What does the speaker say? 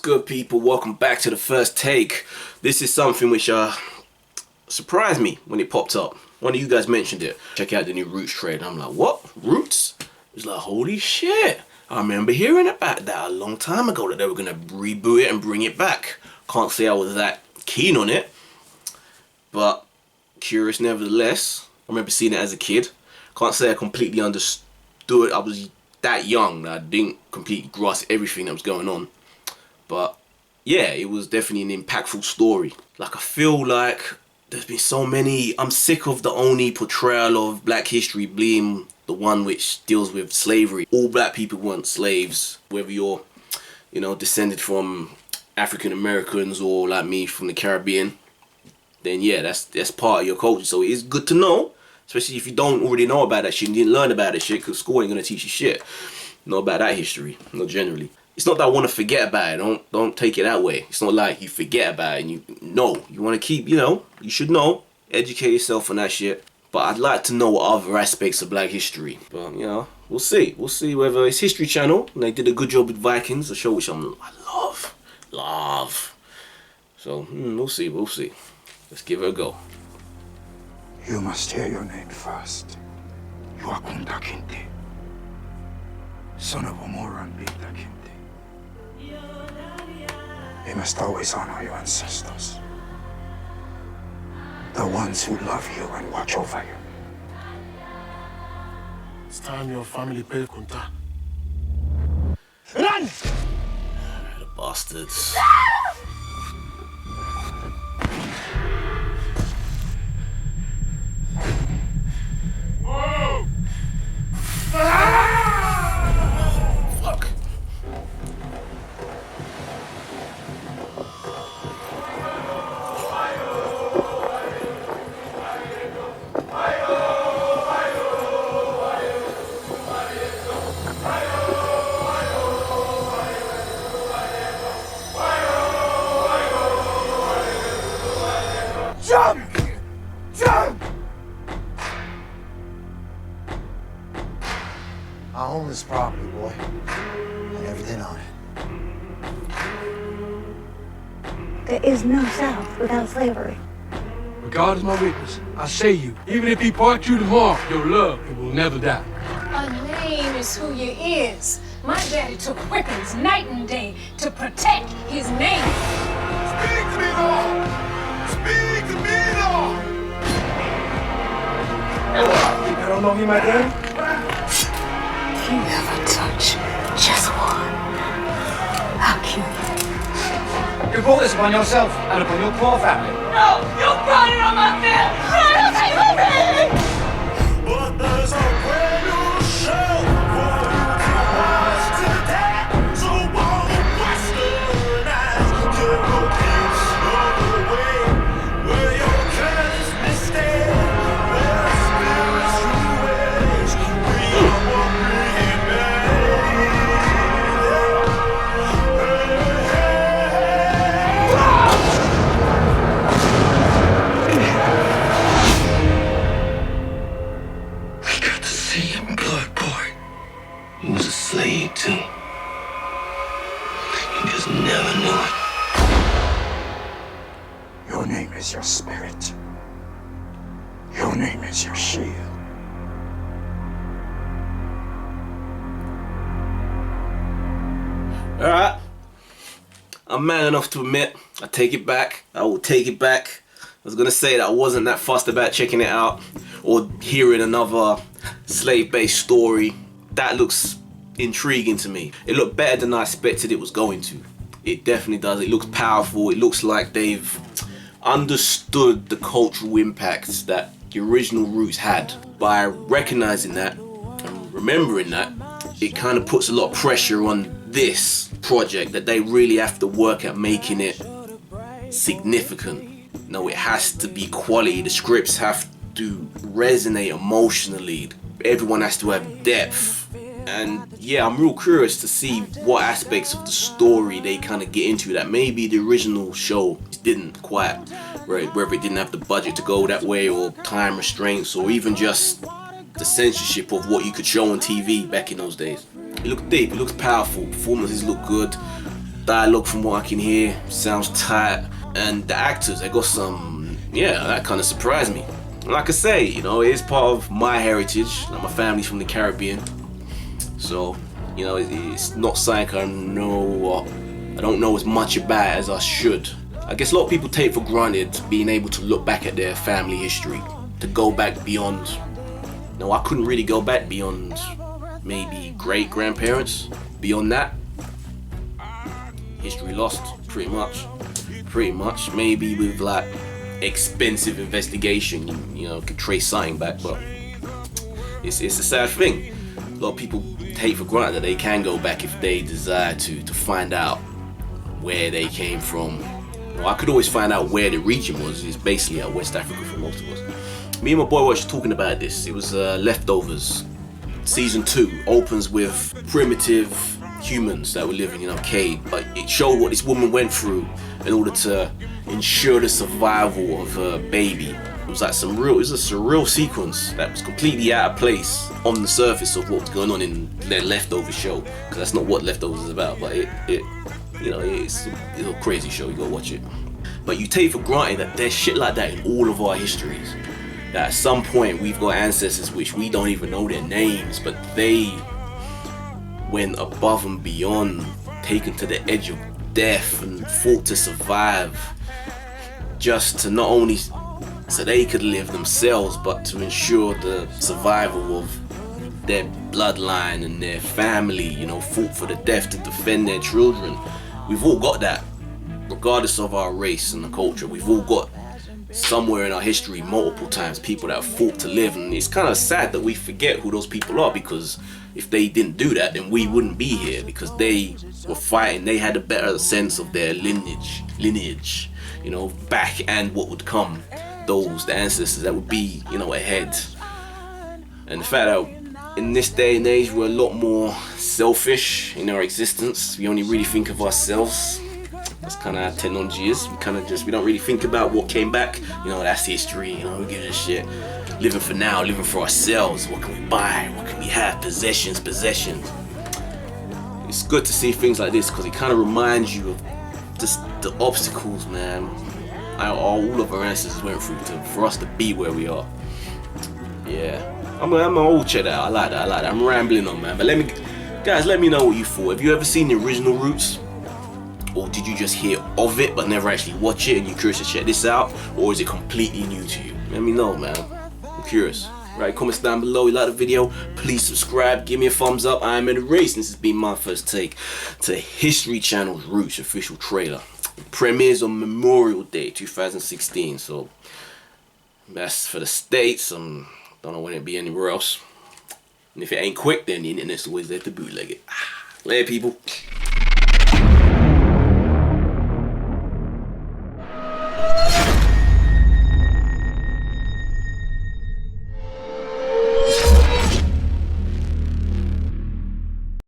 good, people? Welcome back to the first take. This is something which surprised me when it popped up. One of you guys mentioned it. Check out the new Roots trade. I'm like, what? Roots? It was like, holy shit. I remember hearing about that a long time ago, that they were going to reboot it and bring it back. Can't say I was that keen on it, but curious nevertheless. I remember seeing it as a kid. Can't say I completely understood. I was that young that I didn't completely grasp everything that was going on. But yeah, it was definitely an impactful story. Like, I feel like there's been so many. I'm sick of the only portrayal of black history being the one which deals with slavery. All black people weren't slaves, whether you're, descended from African Americans or like me from the Caribbean. Then yeah, that's part of your culture. So it is good to know, especially if you don't already know about that shit and didn't learn about that shit, because school ain't gonna teach you shit. Know about that history, not generally. It's not that I want to forget about it. Don't take it that way. It's not like you forget about it and you want to keep, you should know, educate yourself on that shit. But I'd like to know other aspects of black history. But we'll see. We'll see whether it's History Channel, and they did a good job with Vikings, a show which I love. So we'll see. Let's give it a go. You must hear your name first. You are Kunta Kinte, son of Omoran Bigta Kinte. You must always honor your ancestors, the ones who love you and watch over you. It's time your family pay Kunta. Run! The bastards. Fuck. Jump! Jump! I own this property, boy, and everything on it. There is no South without slavery. But God is my witness. I say you, even if he part you tomorrow, your love, it will never die. A name is who you is. My daddy took whippings night and day to protect his name. Speak to me, Lord! Speak to me, Lord! I don't know him, my daddy. If you ever touch just one, I'll kill you. You brought this upon yourself and upon your poor family. No, you brought it on my family. But there's a brand new show for you to watch today. So all the westernized to go peace all the way. Where your careless mistake, where the spirit's true ways. We are what we made. I got to see him, blood boy. He was a slave too. You just never knew it. Your name is your spirit. Your name is your shield. Alright. I'm man enough to admit, I take it back. I will take it back. I was gonna say that I wasn't that fussed about checking it out or hearing another slave-based story. That looks intriguing to me. It looked better than I expected it was going to. It definitely does. It looks powerful. It looks like they've understood the cultural impacts that the original Roots had. By recognizing that and remembering that, it kind of puts a lot of pressure on this project, that they really have to work at making it significant. No, it has to be quality. The scripts have to resonate emotionally. Everyone has to have depth. And yeah, I'm real curious to see what aspects of the story they kind of get into that maybe the original show didn't quite, right? Whether it didn't have the budget to go that way, or time restraints, or even just the censorship of what you could show on TV back in those days. It looked deep, it looks powerful, performances look good. dialogue from what I can hear sounds tight, and the actors, they got some, yeah, that kind of surprised me. And like I say, you know, it is part of my heritage. Like, my family's from the Caribbean, so you know, it's not something I don't know as much about as I should. I guess a lot of people take for granted being able to look back at their family history, to go back beyond. No, I couldn't really go back beyond maybe great grandparents. Beyond that, history lost, pretty much. Maybe with like expensive investigation, you know, could trace something back, but it's a sad thing. A lot of people take for granted that they can go back if they desire to find out where they came from. Well, I could always find out where the region was. It's basically West Africa for most of us. Me and my boy were just talking about this. It was Leftovers. Season 2 opens with primitive humans that were living in a cave, but it showed what this woman went through in order to ensure the survival of her baby. It was like it was a surreal sequence that was completely out of place on the surface of what was going on in their Leftovers show, because that's not what Leftovers is about, but you know, it's a crazy show, you gotta watch it. But you take for granted that there's shit like that in all of our histories. That at some point we've got ancestors which we don't even know their names, but they went above and beyond, taken to the edge of death and fought to survive, just to not only so they could live themselves, but to ensure the survival of their bloodline and their family, you know, fought for the death to defend their children. We've all got that, regardless of our race and the culture. We've all got somewhere in our history multiple times people that have fought to live, and it's kind of sad that we forget who those people are, because if they didn't do that, then we wouldn't be here, because they were fighting. They had a better sense of their lineage, you know, back and what would come. The ancestors that would be, you know, ahead. And the fact that in this day and age we're a lot more selfish in our existence. We only really think of ourselves. That's kind of how technology is. We don't really think about what came back. You know, that's history, you know, who gives a shit. Living for now, living for ourselves. What can we buy? What can we have? Possessions. It's good to see things like this, because it kind of reminds you of just the obstacles, man, all of our ancestors went through for us to be where we are. Yeah, I'm all check that out. I like that. I'm rambling on, man. But let me know what you thought. Have you ever seen the original Roots? Or did you just hear of it but never actually watch it and you're curious to check this out? Or is it completely new to you? Let me know, man. I'm curious. Right, comments down below. You like the video, please subscribe, give me a thumbs up. I am in the race. This has been my first take to History Channel's Roots official trailer. It premieres on Memorial Day 2016, so that's for the States. Don't know when it'll be anywhere else. And if it ain't quick, then the internet's always there to bootleg it. Later, people.